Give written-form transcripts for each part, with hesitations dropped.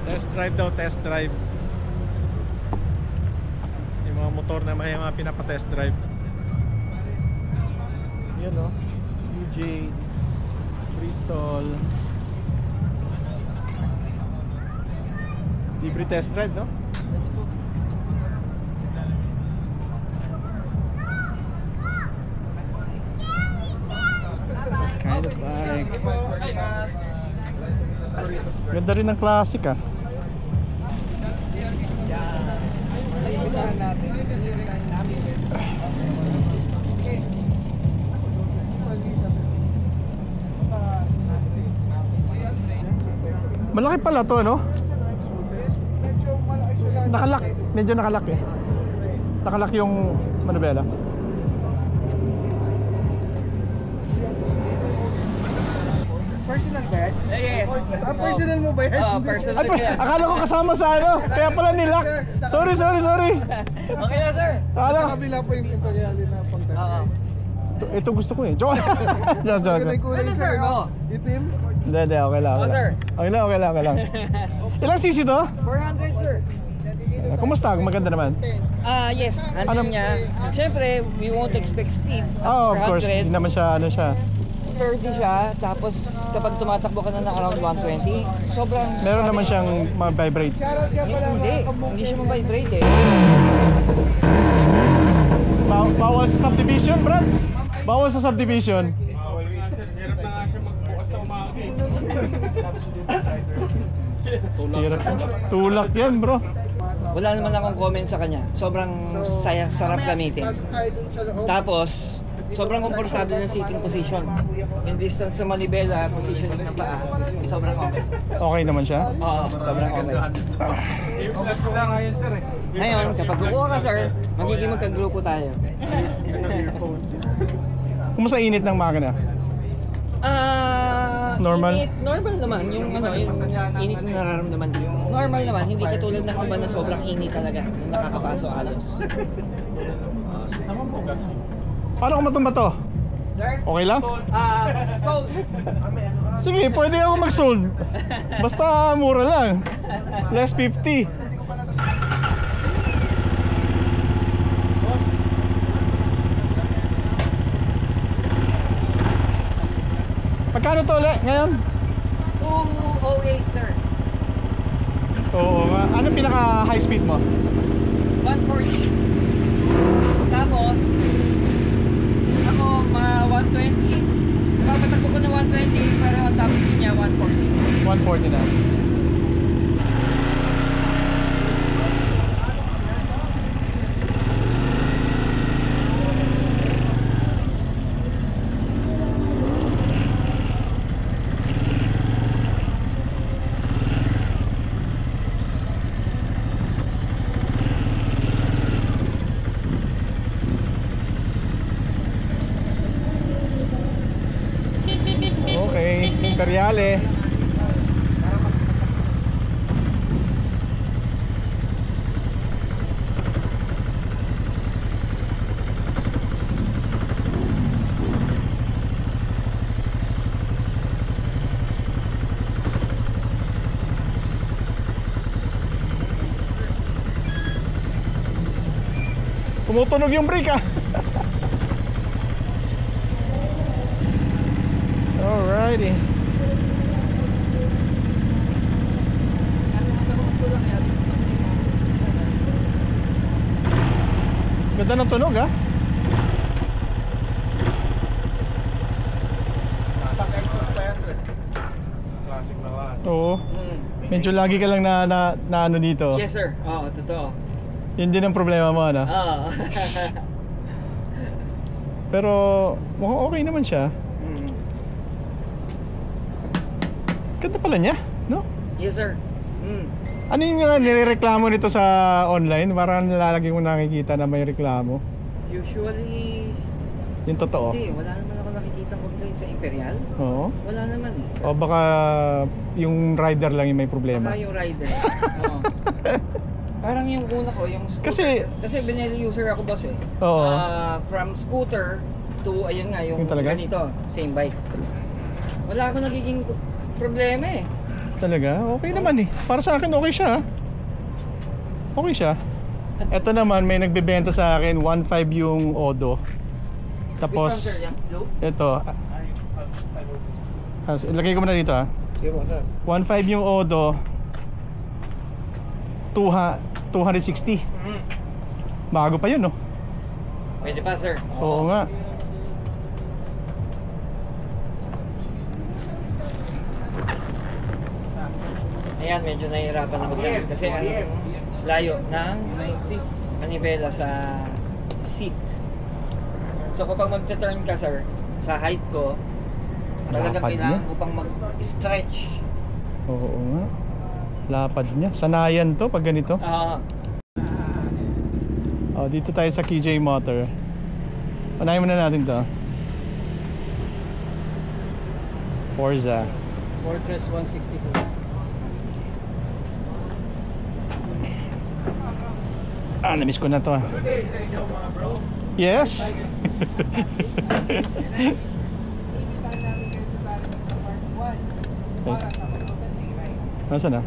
Test drive daw, test drive. Yung mga motor na may mga pinapa-test drive. Yan o, UJ, Bristol. Libre test drive, no? Kind of like. Ganda rin ng classic ah. Malaki pala to, no? Nakalak, medyo nakalak eh. Nakalak yung manubela. Personal ba yan? Yes. Personal mo ba yan? Personal yan. Akala ko kasama sa ano, kaya pala nilak. Sorry. Okay lang, sir. Sa kabila po yung imperial na pang-test. Oo. Ito gusto ko eh. Joke. Just. Ganda yung kulay sir, no? Itim? Hindi, okay lang. Oh, sir. Okay lang. Ilang cc to? 400, sir. Kumusta? Maganda naman. Yes. Handle niya. Siyempre, we won't expect speed. Oh, of course. Hindi naman siya, ano siya. Sturdy siya. Tapos, kapag tumatakbo ka na ng around 120, sobrang... Meron naman siyang ma-vibrate. Hindi siya ma-vibrate eh. Bawal sa subdivision, Brad. Bawal sa subdivision. Hirap na nga siya magbukas sa umaga. Tulak yan, bro. Wala naman akong comment sa kanya. Sobrang sarap gamitin. Tapos, sobrang komportable ng sitting position. In distance sa manibela, positioning ng paa, sobrang okay. Okay naman siya? Oo, sobrang okay. I-flash ko lang ngayon, sir eh. Ngayon, kapag kukuha ka, sir, magiging magkagrupo tayo. Kumusta init ng makina? Normal? Normal naman. Yung init na nararamdaman dito. Normal naman, hindi katulad ng iba na sobrang init talaga. Yung nakakapaso alos. Paano kung matumba to? Sir? Okay lang? Sold. Sige, pwede ako mag-sold. Basta mura lang. Less 50. Magkano to ulit ngayon? 208, sir. Oo nga. Anong pinaka high speed mo? 140. Tapos, ako mga 120. Papatakbo ko na 120, pero ang top speed niya 140. 140 na. Okay, Imperiale. Tumutunog yung brake ah. Alrighty. Ganda ng tunog ah. Stock exhaust pa yan, sir. Classic na classic. Oo. Medyo lagi ka lang na ano dito. Yes, sir. Oo, totoo. Yun din ang problema mo ano. Oo. Pero mukhang okay naman siya. Ganda pala niya, no? Yes, sir. Ano yung nirereklamo nito sa online? Parang nalalagi mo nakikita na may reklamo. Usually, Yung totoo. hindi. Wala naman ako nakikita complaint sa Imperial. Oo. Wala naman eh. O baka yung rider lang yung may problema. Baka yung rider. Oo. Parang yung una ko, yung Kasi scooter. Kasi binili user ako, boss eh. Oo. From scooter to, ayun nga, yung Yung talaga? ganito, same bike. Wala ako nagiging problema eh. Talaga? Okay naman eh. Para sa akin okay siya. Okay siya. Ito naman may nagbebenta sa akin 1.5 yung Odo. Tapos ito. Ilagay ko muna dito ah. Sige po, sir. 1.5 yung Odo. 260. Bago pa yun no? Pwede pa, sir. Oo nga. Ayan, medyo nahihirapan na magdamit kasi ano, layo ng manibela sa seat. So kapag magte-turn ka, sir, sa height ko, talagang Lapad kailangan niya. ko pang mag-stretch. Oo nga. Lapad niya. Sanayan to pag ganito. Oh, dito tayo sa KJ Motor. Unahin muna natin to. Forza. Fortress 160 po. Na-miss ko na to. Yes. Okay. Nasaan na?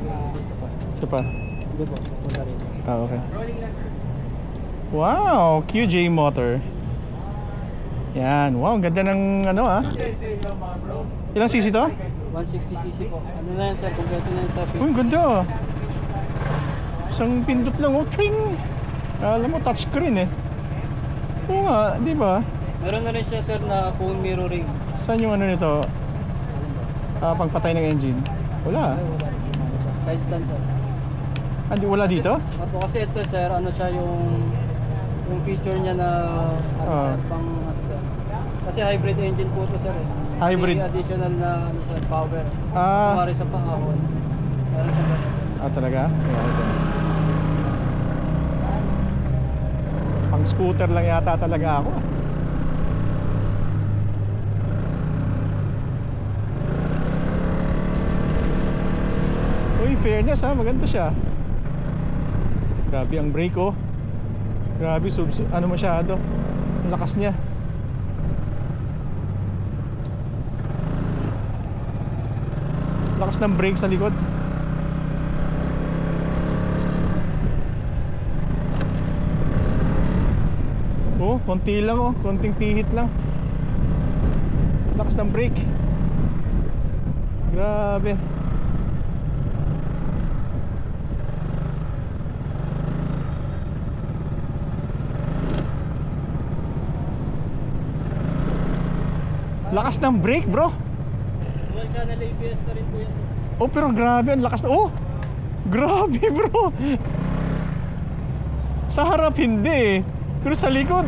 Isa pa. Hindi po, punta rin. Okay. Wow, QJ Motor. Yan, wow, ang ganda ng ano ah. Ilang cc to? 160cc po. Ano na yan sir? Kompleto na yan sa Uy, ang ganda. Isang pindot lang, oh, tring. Alam mo, touchscreen eh. Oo nga, di ba? Meron na rin siya sir na phone mirroring. Saan yung ano nito? Pagpatay ng engine? Wala. Side stand sir. Hindi, wala dito? Opo, kasi ito sir, ano siya yung feature niya na ano, sir, pang ano sir. Kasi hybrid engine po ito sir. Hybrid. May additional na ano sir, power. Ah. Kumari sa pangahon. Meron siya ganun. Talaga? Yeah, ito. Pang scooter lang yata talaga ako. Uy, fairness ha, maganda siya. Grabe ang brake oh. Grabe, ano masyado. Ang lakas niya. Lakas ng brake sa likod. Oh, konti lang oh, konting pihit lang. Lakas ng brake. Grabe. Lakas ng brake, bro. Dual channel ABS na rin po yan sir. Oh, pero grabe, ang lakas. Oh, grabe, bro. Sa harap hindi eh. Pero sa likod,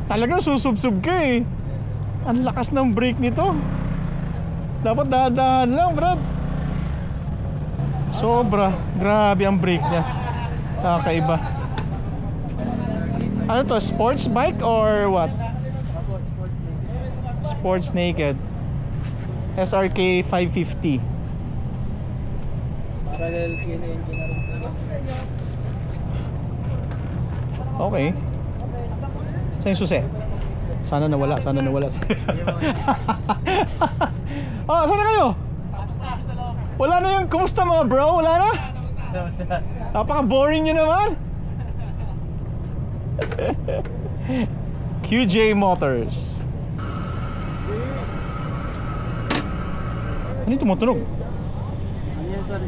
talagang susubsub ka eh. Ang lakas ng brake nito. Dapat dahan-dahan lang, brad. Sobra. Grabe ang brake niya. Kakaiba. Ano to? Sports bike or what? Opo, sport naked. Sports naked. SRK 550. Parallel twin engine na rin po. Okay. Saan yung susi? Sana nawala, sana nawala. Oh, saan na kayo? Wala na yung, kumusta mga bro? Wala na? Napaka-boring nyo naman. QJ Motors. Ano yung tumutunog? Ano yan sir?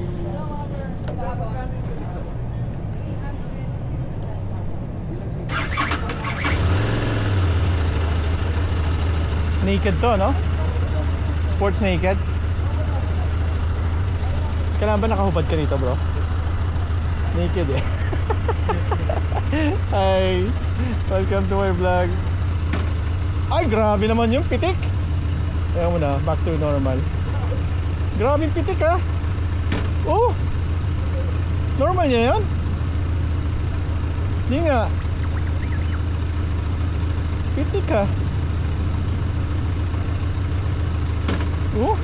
Naked to, no? Sports naked. Kailangan ba nakahubad ka rito, bro? Naked eh. Hi, welcome to my vlog. Ay, grabe naman yung pitik. Kaya mo na, back to normal. Grabe yung pitik ha. Oh, normal niya yun? Hindi nga. Pitik ha. Oh,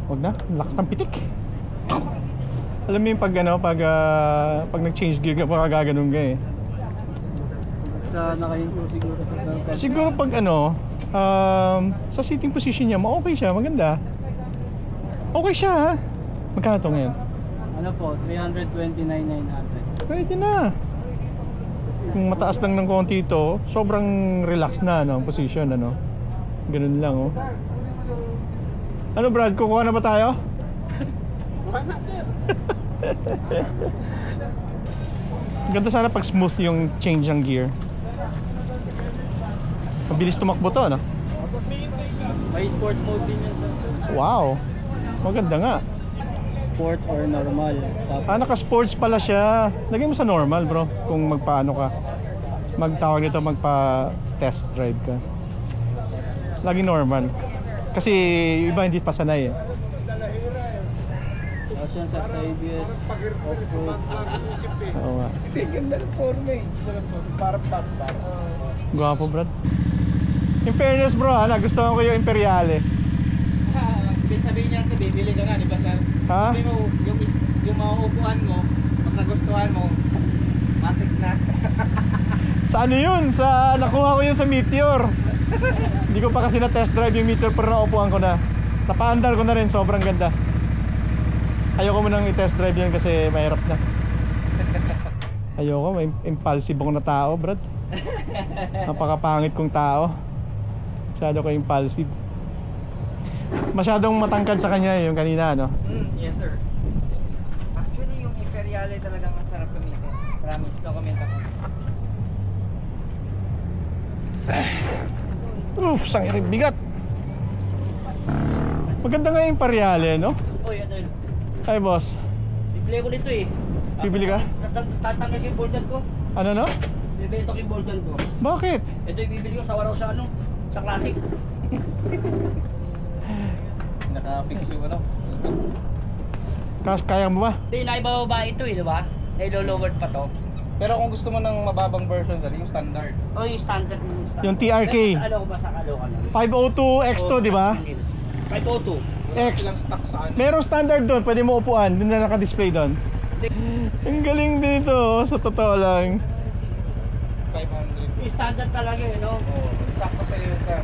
wag na, lakas ng pitik. Alam mo yung pag ano, pag nag-change gear ka, baka gaganon ka eh. Sa nakahinto siguro sa Siguro pag ano, sa sitting position niya, okay siya, maganda. Okay siya ha. Magkano to ngayon? Ano po, 329,900. Pwede na. Kung mataas lang ng konti ito, sobrang relax na ang position ano. Ganun lang oh. Ano Brad, kukuha na ba tayo? Ganda sana pag smooth yung change ng gear. Mabilis tumakbo to ano? May sport mode din yan sir. Wow. Maganda nga. Sport or normal. Tapos Naka-sports pala siya. Lagyan mo sa normal bro. Kung magpaano ka. Magtawag nito magpa-test drive ka. Lagi normal. Kasi iba hindi pa sanay eh. tapos yan sa ABS, off-road. Oo nga. Ganda ng forma eh. Gwapo Brad. In fairness bro nagustuhan ko yung Imperiale. Sabihin niya sa bibili ka na, di ba sir? Ha? Sabihin mo, yung mauupuan mo, pag nagustuhan mo, matik na. Sa ano yun? Sa nakuha ko yun sa Meteor. Hindi ko pa kasi na-test drive yung Meteor pero naupuan ko na. Napaandar ko na rin, sobrang ganda. Ayoko mo nang i-test drive yun kasi mahirap na. Ayoko, may impulsive ako na tao, Brad. Napakapangit kong tao. Masyado ko impulsive. Masyadong matangkad sa kanya yung kanina, no? Yes sir. Actually, yung Imperiale talagang masarap gamitin. Promise, no comment ako. Oof, sangirig bigat. Maganda nga yung Imperiale, no? Oy, ano yun? Ay, boss. Bibili ko nito eh. Bibili ka? Tatanggal yung boldan ko. Ano, no? Bibili ko yung boldan ko. Bakit? Ito yung bibili ko sa waraw sa ano? Sa classic. Naka-fix yung ano. Kaya mo ba? Hindi, naibababa ito eh, di ba? Nilo-lowered pa to. Pero kung gusto mo ng mababang version sir, yung standard. O yung standard. Yung TRK. Sa ano ko ba sa Caloocan? 502 X2, di ba? 502. X. Silang stock sa ano. Merong standard doon, pwede mo upuan. Doon na naka-display doon. Ang galing din ito, sa totoo lang. 500. Yung standard talaga eh, no? Oo, sakto sa iyo sir.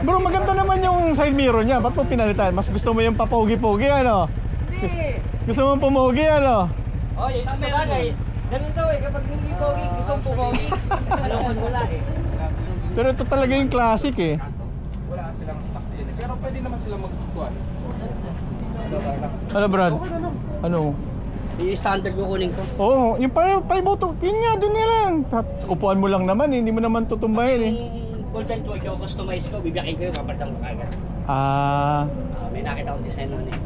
Bro, maganda naman yung side mirror niya. Ba't mo pinalitan? Mas gusto mo yung papogi-pogi, ano? Hindi! Gusto mo pumogi, ano? Oh, yung sa bagay. Ganun daw eh, kapag hindi pogi, gusto mong pumogi. Caloocan wala eh. Pero ito talaga yung classic eh. Wala silang stock sila. Pero pwede naman sila magkukuhan. Ano, Brad? Ano? Yung standard kukunin ko. Oo, yung 502, yun nga, doon nga lang. Upuan mo lang naman, hindi mo naman tutumbahin eh. Yung boldan ko, ikaw customize ko, bibiyakin ko yung papalitan ko kagad. May May nakita akong design nun eh.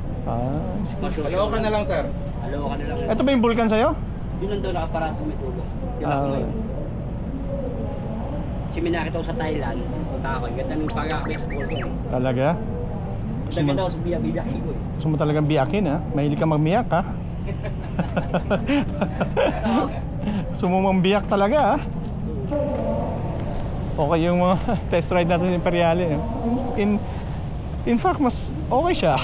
Halo ka na lang sir. Caloocan na lang yun. Ito ba yung Vulcan sa'yo? Yun nandun nakaparang sa may tulog. Yun ako ngayon. Kasi may nakita ko sa Thailand. Punta ako. Ganda ng pag-aakit sa Vulcan eh. Talaga? Ganda ako sa biyakin ko eh. Gusto mo talagang biyakin ha? Mahilig ka magmiyak ha? Gusto mo mambiyak talaga ha? Okay yung mga test ride natin sa Imperiale eh. In fact, mas okay siya.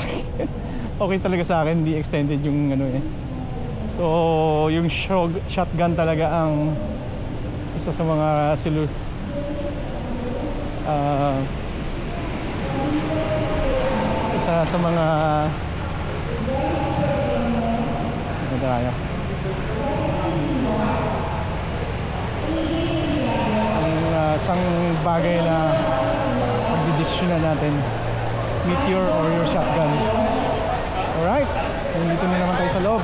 Okay talaga sa akin, hindi extended yung ano eh. So, yung shotgun talaga ang isa sa mga isa sa mga ano tayo? Ang isang bagay na pagdidesisyonan natin, Meteor or your shotgun. Alright, nandito na naman tayo sa loob.